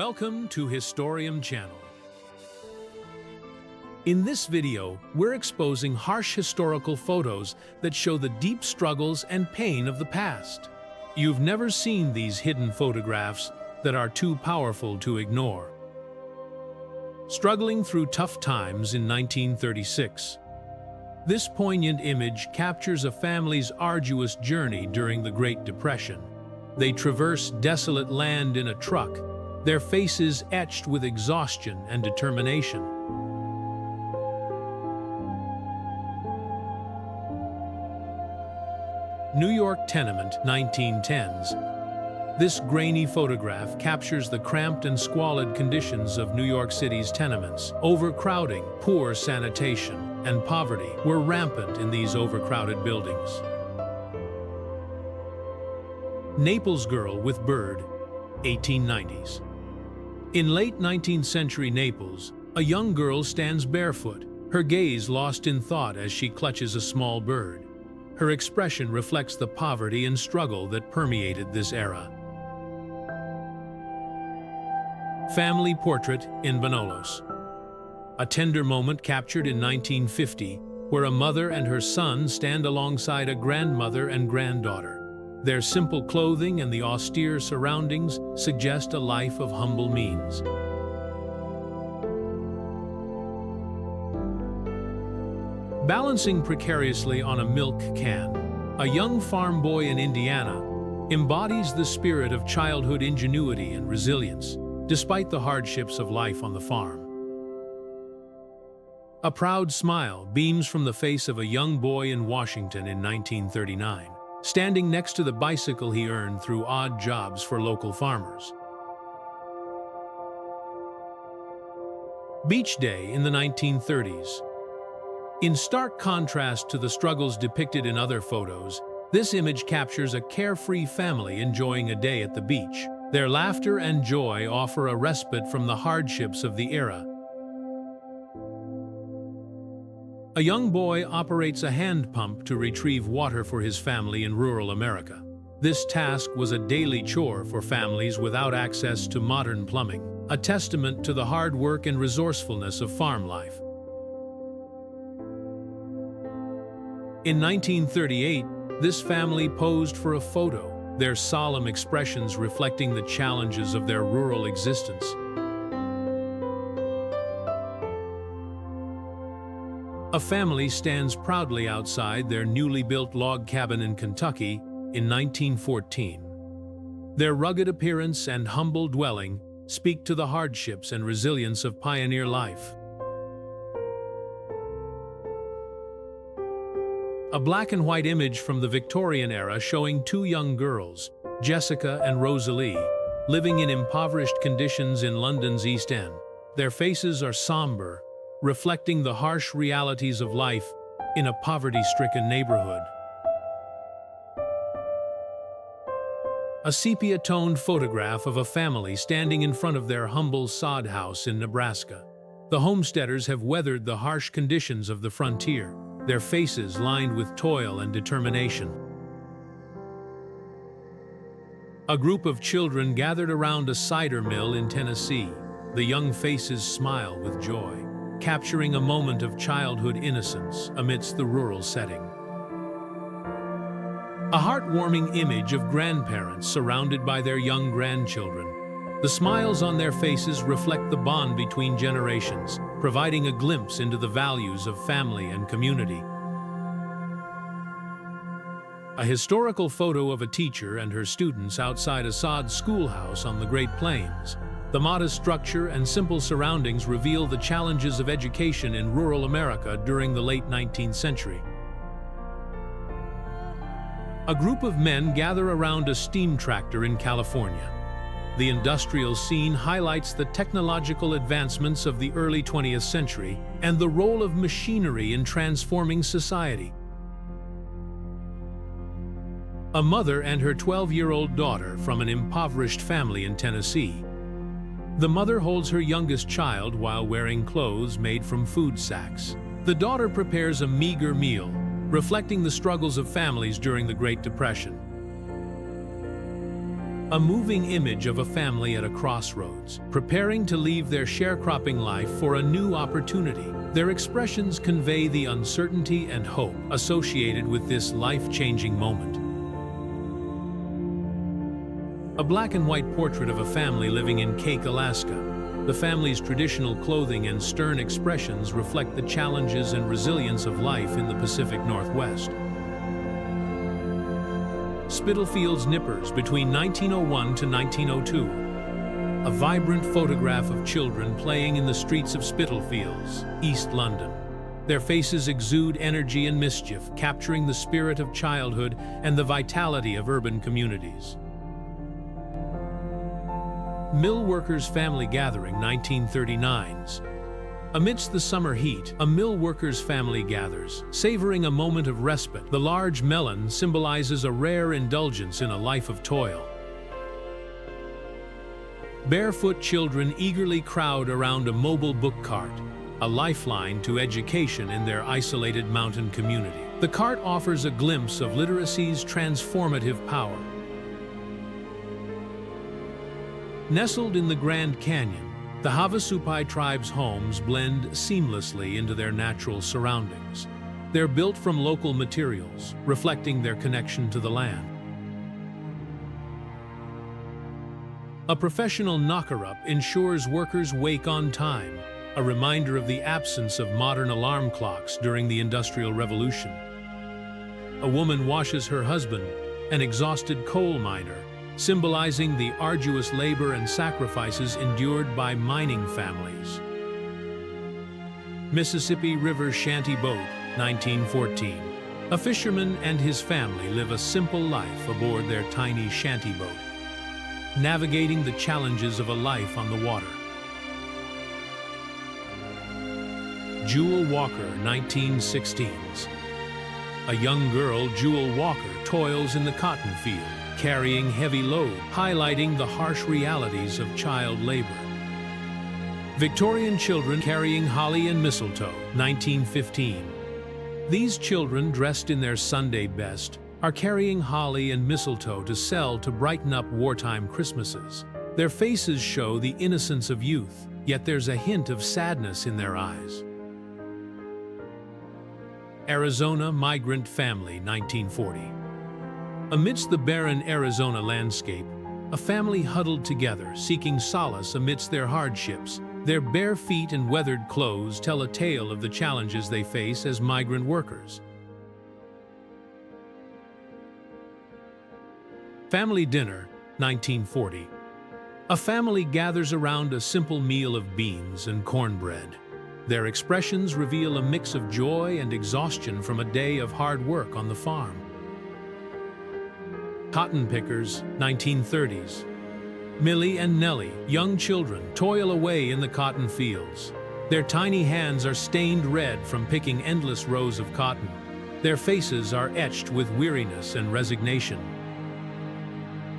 Welcome to Historium Channel. In this video, we're exposing harsh historical photos that show the deep struggles and pain of the past. You've never seen these hidden photographs that are too powerful to ignore. Struggling through tough times in 1936. This poignant image captures a family's arduous journey during the Great Depression. They traverse desolate land in a truck, their faces etched with exhaustion and determination. New York tenement, 1910s. This grainy photograph captures the cramped and squalid conditions of New York City's tenements. Overcrowding, poor sanitation, and poverty were rampant in these overcrowded buildings. Naples Girl with Bird, 1890s. In late 19th century Naples, a young girl stands barefoot, her gaze lost in thought as she clutches a small bird. Her expression reflects the poverty and struggle that permeated this era. Family Portrait in Manolos. A tender moment captured in 1950, where a mother and her son stand alongside a grandmother and granddaughter. Their simple clothing and the austere surroundings suggest a life of humble means. Balancing precariously on a milk can, a young farm boy in Indiana embodies the spirit of childhood ingenuity and resilience, despite the hardships of life on the farm. A proud smile beams from the face of a young boy in Washington in 1939. Standing next to the bicycle he earned through odd jobs for local farmers. Beach Day in the 1930s. In stark contrast to the struggles depicted in other photos, this image captures a carefree family enjoying a day at the beach. Their laughter and joy offer a respite from the hardships of the era. A young boy operates a hand pump to retrieve water for his family in rural America. This task was a daily chore for families without access to modern plumbing, a testament to the hard work and resourcefulness of farm life. In 1938, this family posed for a photo, their solemn expressions reflecting the challenges of their rural existence. A family stands proudly outside their newly built log cabin in Kentucky in 1914. Their rugged appearance and humble dwelling speak to the hardships and resilience of pioneer life. A black and white image from the Victorian era showing two young girls, Jessica and Rosalie, living in impoverished conditions in London's East End. Their faces are somber, reflecting the harsh realities of life in a poverty-stricken neighborhood. A sepia-toned photograph of a family standing in front of their humble sod house in Nebraska. The homesteaders have weathered the harsh conditions of the frontier, their faces lined with toil and determination. A group of children gathered around a cider mill in Tennessee. The young faces smile with joy, capturing a moment of childhood innocence amidst the rural setting. A heartwarming image of grandparents surrounded by their young grandchildren. The smiles on their faces reflect the bond between generations, providing a glimpse into the values of family and community. A historical photo of a teacher and her students outside a sod schoolhouse on the Great Plains. The modest structure and simple surroundings reveal the challenges of education in rural America during the late 19th century. A group of men gather around a steam tractor in California. The industrial scene highlights the technological advancements of the early 20th century and the role of machinery in transforming society. A mother and her 12-year-old daughter from an impoverished family in Tennessee. The mother holds her youngest child while wearing clothes made from food sacks. The daughter prepares a meager meal, reflecting the struggles of families during the Great Depression. a moving image of a family at a crossroads, preparing to leave their sharecropping life for a new opportunity. Their expressions convey the uncertainty and hope associated with this life-changing moment. A black and white portrait of a family living in Cake, Alaska. The family's traditional clothing and stern expressions reflect the challenges and resilience of life in the Pacific Northwest. Spitalfields Nippers between 1901 to 1902. A vibrant photograph of children playing in the streets of Spitalfields, East London. Their faces exude energy and mischief, capturing the spirit of childhood and the vitality of urban communities. Mill Workers' Family Gathering, 1939s. Amidst the summer heat, a mill worker's family gathers, savoring a moment of respite. The large melon symbolizes a rare indulgence in a life of toil. Barefoot children eagerly crowd around a mobile book cart, a lifeline to education in their isolated mountain community. The cart offers a glimpse of literacy's transformative power. Nestled in the Grand Canyon, the Havasupai tribe's homes blend seamlessly into their natural surroundings. They're built from local materials, reflecting their connection to the land. A professional knocker-up ensures workers wake on time, a reminder of the absence of modern alarm clocks during the Industrial Revolution. A woman washes her husband, an exhausted coal miner, symbolizing the arduous labor and sacrifices endured by mining families. Mississippi River Shanty Boat, 1914. A fisherman and his family live a simple life aboard their tiny shanty boat, navigating the challenges of a life on the water. Jewel Walker, 1916s. A young girl, Jewel Walker, toils in the cotton field, carrying heavy load, highlighting the harsh realities of child labor. Victorian children carrying holly and mistletoe, 1915. These children, dressed in their Sunday best, are carrying holly and mistletoe to sell to brighten up wartime Christmases. Their faces show the innocence of youth, yet there's a hint of sadness in their eyes. Arizona Migrant Family, 1940. Amidst the barren Arizona landscape, a family huddled together, seeking solace amidst their hardships. Their bare feet and weathered clothes tell a tale of the challenges they face as migrant workers. Family Dinner, 1940. A family gathers around a simple meal of beans and cornbread. Their expressions reveal a mix of joy and exhaustion from a day of hard work on the farm. Cotton Pickers, 1930s. Millie and Nellie, young children, toil away in the cotton fields. Their tiny hands are stained red from picking endless rows of cotton. Their faces are etched with weariness and resignation.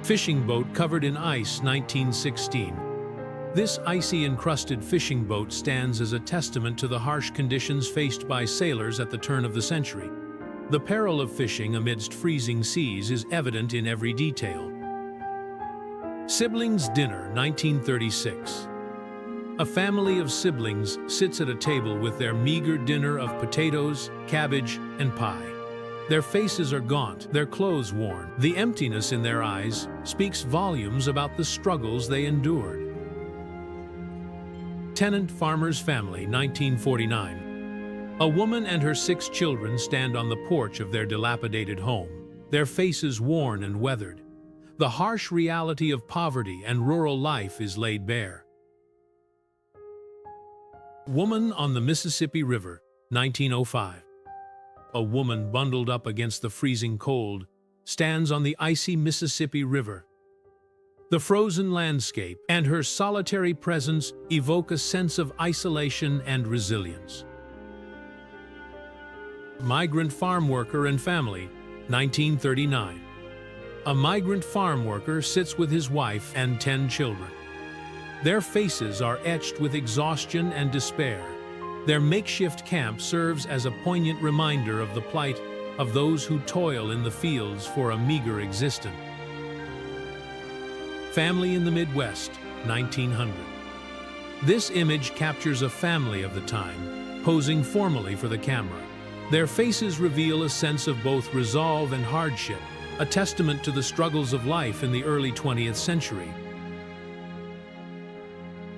Fishing Boat Covered in Ice, 1916. This icy-encrusted fishing boat stands as a testament to the harsh conditions faced by sailors at the turn of the century. The peril of fishing amidst freezing seas is evident in every detail. Siblings Dinner, 1936. A family of siblings sits at a table with their meager dinner of potatoes, cabbage, and pie. Their faces are gaunt, their clothes worn. The emptiness in their eyes speaks volumes about the struggles they endured. Tenant Farmer's Family, 1949. A woman and her 6 children stand on the porch of their dilapidated home, their faces worn and weathered. The harsh reality of poverty and rural life is laid bare. Woman on the Mississippi River, 1905. A woman bundled up against the freezing cold stands on the icy Mississippi River. The frozen landscape and her solitary presence evoke a sense of isolation and resilience. Migrant Farm Worker and Family, 1939. A migrant farm worker sits with his wife and 10 children. Their faces are etched with exhaustion and despair. Their makeshift camp serves as a poignant reminder of the plight of those who toil in the fields for a meager existence. Family in the Midwest, 1900. This image captures a family of the time, posing formally for the camera. Their faces reveal a sense of both resolve and hardship, a testament to the struggles of life in the early 20th century.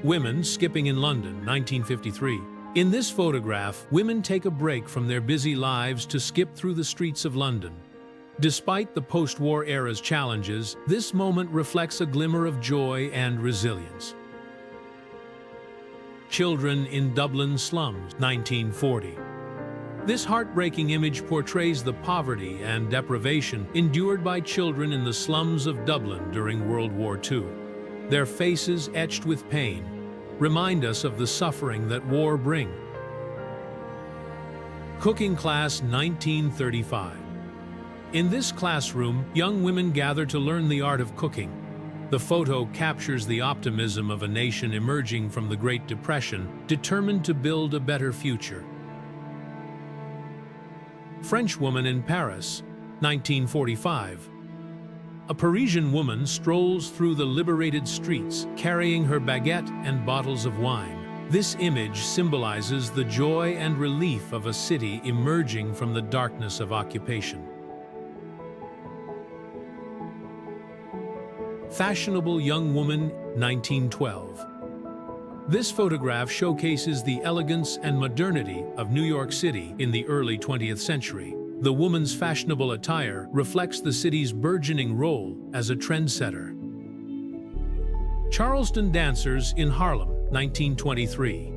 Women skipping in London, 1953. In this photograph, women take a break from their busy lives to skip through the streets of London. Despite the post-war era's challenges, this moment reflects a glimmer of joy and resilience. Children in Dublin slums, 1940. This heartbreaking image portrays the poverty and deprivation endured by children in the slums of Dublin during World War II. Their faces, etched with pain, remind us of the suffering that war brings. Cooking class, 1935. In this classroom, young women gather to learn the art of cooking. The photo captures the optimism of a nation emerging from the Great Depression, determined to build a better future. French woman in Paris, 1945. A Parisian woman strolls through the liberated streets, carrying her baguette and bottles of wine. This image symbolizes the joy and relief of a city emerging from the darkness of occupation. Fashionable young woman, 1912. This photograph showcases the elegance and modernity of New York City in the early 20th century. The woman's fashionable attire reflects the city's burgeoning role as a trendsetter. Charleston dancers in Harlem, 1923.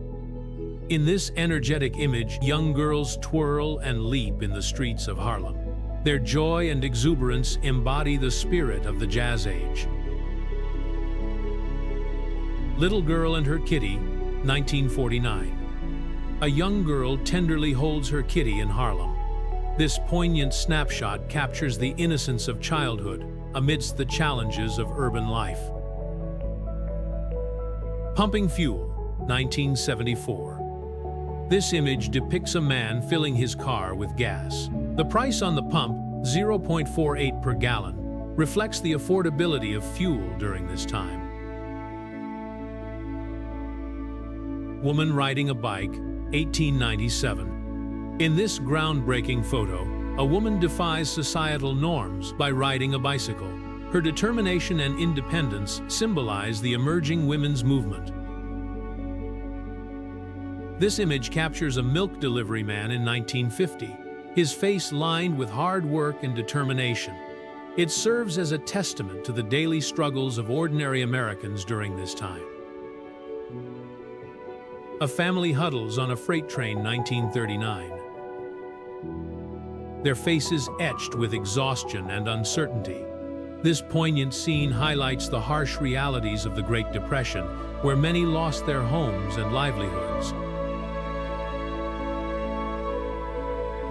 In this energetic image, young girls twirl and leap in the streets of Harlem. Their joy and exuberance embody the spirit of the Jazz Age. Little Girl and Her Kitty, 1949. A young girl tenderly holds her kitty in Harlem. This poignant snapshot captures the innocence of childhood amidst the challenges of urban life. Pumping Fuel, 1974. This image depicts a man filling his car with gas. The price on the pump, 0.48 per gallon, reflects the affordability of fuel during this time. Woman riding a bike, 1897. In this groundbreaking photo, a woman defies societal norms by riding a bicycle. Her determination and independence symbolize the emerging women's movement. This image captures a milk delivery man in 1950, his face lined with hard work and determination. It serves as a testament to the daily struggles of ordinary Americans during this time. A family huddles on a freight train, 1939. Their faces etched with exhaustion and uncertainty. This poignant scene highlights the harsh realities of the Great Depression, where many lost their homes and livelihoods.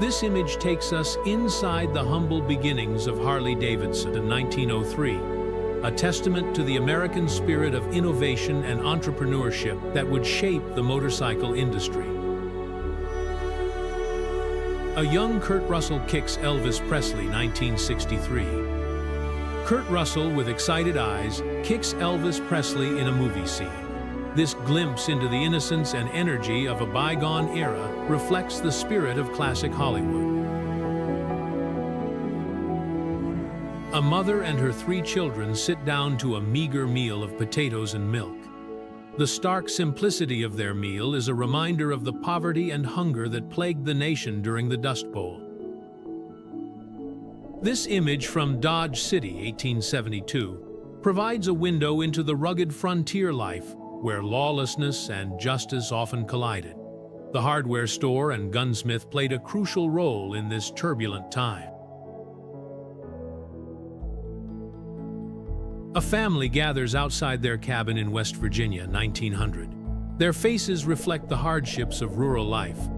This image takes us inside the humble beginnings of Harley-Davidson in 1903. A testament to the American spirit of innovation and entrepreneurship that would shape the motorcycle industry. A young Kurt Russell kicks Elvis Presley, 1963. Kurt Russell, with excited eyes, kicks Elvis Presley in a movie scene. This glimpse into the innocence and energy of a bygone era reflects the spirit of classic Hollywood. A mother and her 3 children sit down to a meager meal of potatoes and milk. The stark simplicity of their meal is a reminder of the poverty and hunger that plagued the nation during the Dust Bowl. This image from Dodge City, 1872, provides a window into the rugged frontier life where lawlessness and justice often collided. The hardware store and gunsmith played a crucial role in this turbulent time. A family gathers outside their cabin in West Virginia, 1900. Their faces reflect the hardships of rural life,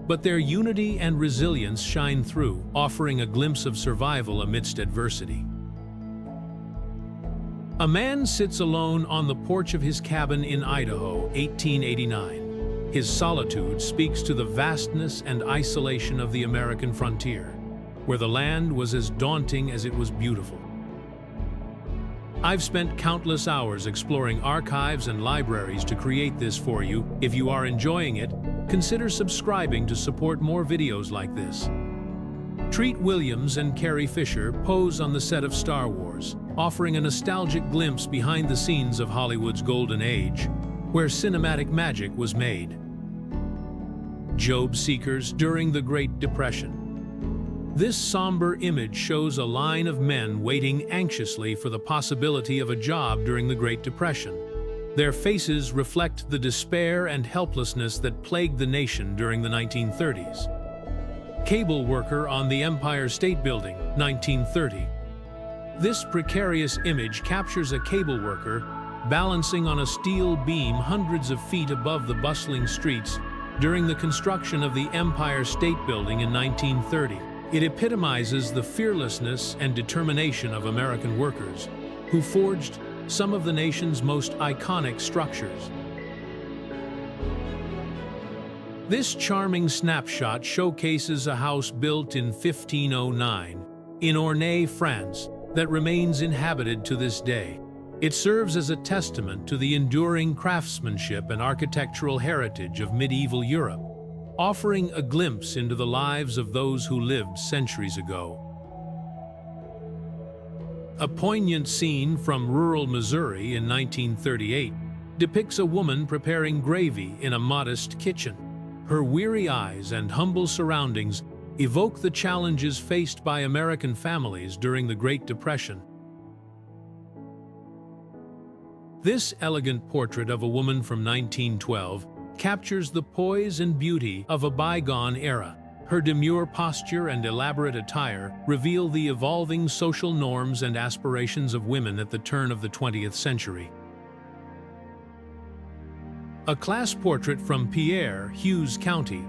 but their unity and resilience shine through, offering a glimpse of survival amidst adversity. A man sits alone on the porch of his cabin in Idaho, 1889. His solitude speaks to the vastness and isolation of the American frontier, where the land was as daunting as it was beautiful. I've spent countless hours exploring archives and libraries to create this for you. If you are enjoying it, consider subscribing to support more videos like this. Treat Williams and Carrie Fisher pose on the set of Star Wars, offering a nostalgic glimpse behind the scenes of Hollywood's golden age, where cinematic magic was made. Job seekers during the Great Depression. This somber image shows a line of men waiting anxiously for the possibility of a job during the Great Depression. Their faces reflect the despair and helplessness that plagued the nation during the 1930s. Cable worker on the Empire State Building, 1930. This precarious image captures a cable worker balancing on a steel beam hundreds of feet above the bustling streets during the construction of the Empire State Building in 1930. It epitomizes the fearlessness and determination of American workers, who forged some of the nation's most iconic structures. This charming snapshot showcases a house built in 1509 in Ornay, France, that remains inhabited to this day. It serves as a testament to the enduring craftsmanship and architectural heritage of medieval Europe, offering a glimpse into the lives of those who lived centuries ago. A poignant scene from rural Missouri in 1938 depicts a woman preparing gravy in a modest kitchen. Her weary eyes and humble surroundings evoke the challenges faced by American families during the Great Depression. This elegant portrait of a woman from 1912 captures the poise and beauty of a bygone era. Her demure posture and elaborate attire reveal the evolving social norms and aspirations of women at the turn of the 20th century. A class portrait from Pierre, Hughes County,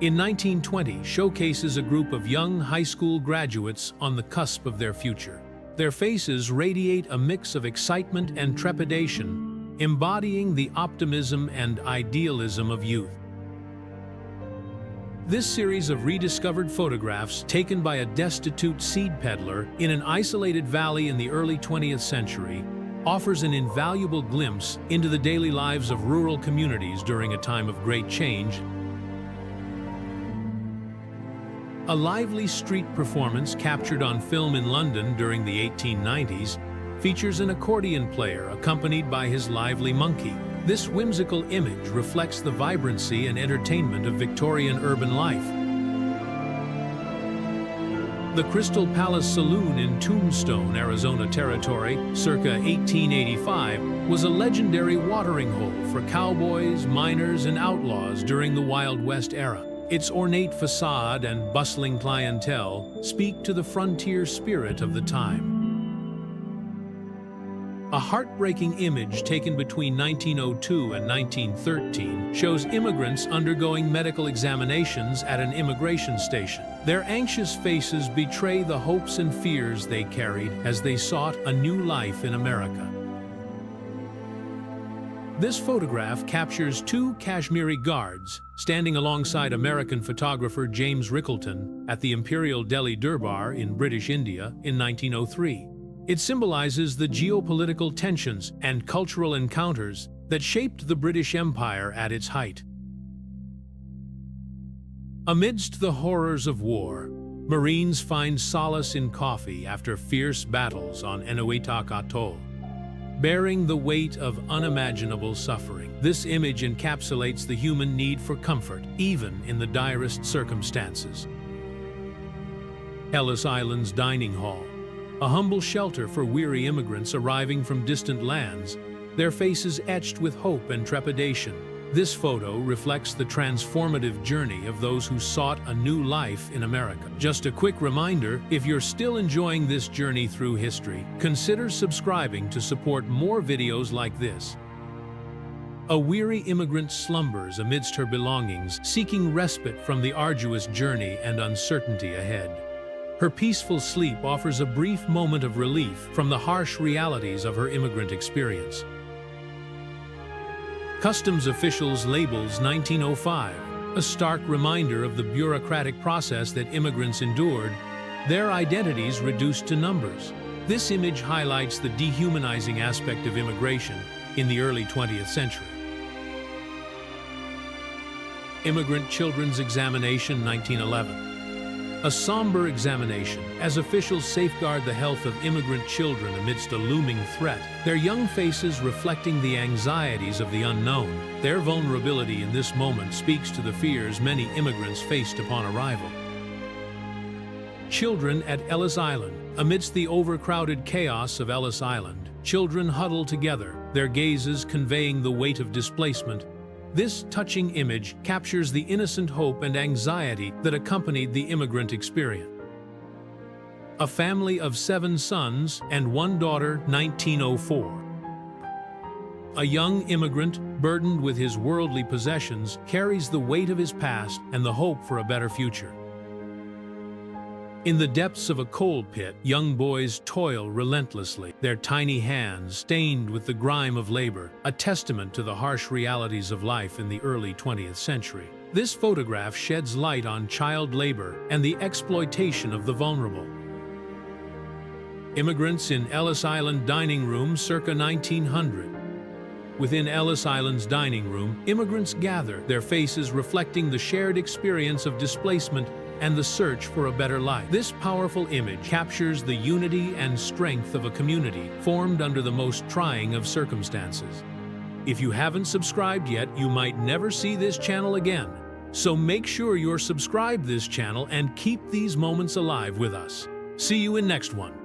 in 1920 showcases a group of young high school graduates on the cusp of their future. Their faces radiate a mix of excitement and trepidation, embodying the optimism and idealism of youth. This series of rediscovered photographs taken by a destitute seed peddler in an isolated valley in the early 20th century offers an invaluable glimpse into the daily lives of rural communities during a time of great change. A lively street performance captured on film in London during the 1890s features an accordion player accompanied by his lively monkey. This whimsical image reflects the vibrancy and entertainment of Victorian urban life. The Crystal Palace Saloon in Tombstone, Arizona Territory, circa 1885, was a legendary watering hole for cowboys, miners, and outlaws during the Wild West era. Its ornate facade and bustling clientele speak to the frontier spirit of the time. A heartbreaking image taken between 1902 and 1913 shows immigrants undergoing medical examinations at an immigration station. Their anxious faces betray the hopes and fears they carried as they sought a new life in America. This photograph captures two Kashmiri guards standing alongside American photographer James Rickleton at the Imperial Delhi Durbar in British India in 1903. It symbolizes the geopolitical tensions and cultural encounters that shaped the British Empire at its height. Amidst the horrors of war, Marines find solace in coffee after fierce battles on Enewetak Atoll. Bearing the weight of unimaginable suffering, this image encapsulates the human need for comfort, even in the direst circumstances. Ellis Island's Dining Hall, a humble shelter for weary immigrants arriving from distant lands, their faces etched with hope and trepidation. This photo reflects the transformative journey of those who sought a new life in America. Just a quick reminder, if you're still enjoying this journey through history, consider subscribing to support more videos like this. A weary immigrant slumbers amidst her belongings, seeking respite from the arduous journey and uncertainty ahead. Her peaceful sleep offers a brief moment of relief from the harsh realities of her immigrant experience. Customs Officials Labels 1905, a stark reminder of the bureaucratic process that immigrants endured, their identities reduced to numbers. This image highlights the dehumanizing aspect of immigration in the early 20th century. Immigrant Children's Examination 1911. A somber examination, as officials safeguard the health of immigrant children amidst a looming threat, their young faces reflecting the anxieties of the unknown. Their vulnerability in this moment speaks to the fears many immigrants faced upon arrival. Children at Ellis Island. Amidst the overcrowded chaos of Ellis Island, children huddle together, their gazes conveying the weight of displacement. This touching image captures the innocent hope and anxiety that accompanied the immigrant experience. A family of 7 sons and 1 daughter, 1904. A young immigrant, burdened with his worldly possessions, carries the weight of his past and the hope for a better future. In the depths of a coal pit, young boys toil relentlessly, their tiny hands stained with the grime of labor, a testament to the harsh realities of life in the early 20th century. This photograph sheds light on child labor and the exploitation of the vulnerable. Immigrants in Ellis Island dining room circa 1900. Within Ellis Island's dining room, immigrants gather, their faces reflecting the shared experience of displacement and the search for a better life. This powerful image captures the unity and strength of a community formed under the most trying of circumstances. If you haven't subscribed yet, you might never see this channel again. So make sure you're subscribed this channel and keep these moments alive with us. See you in next one.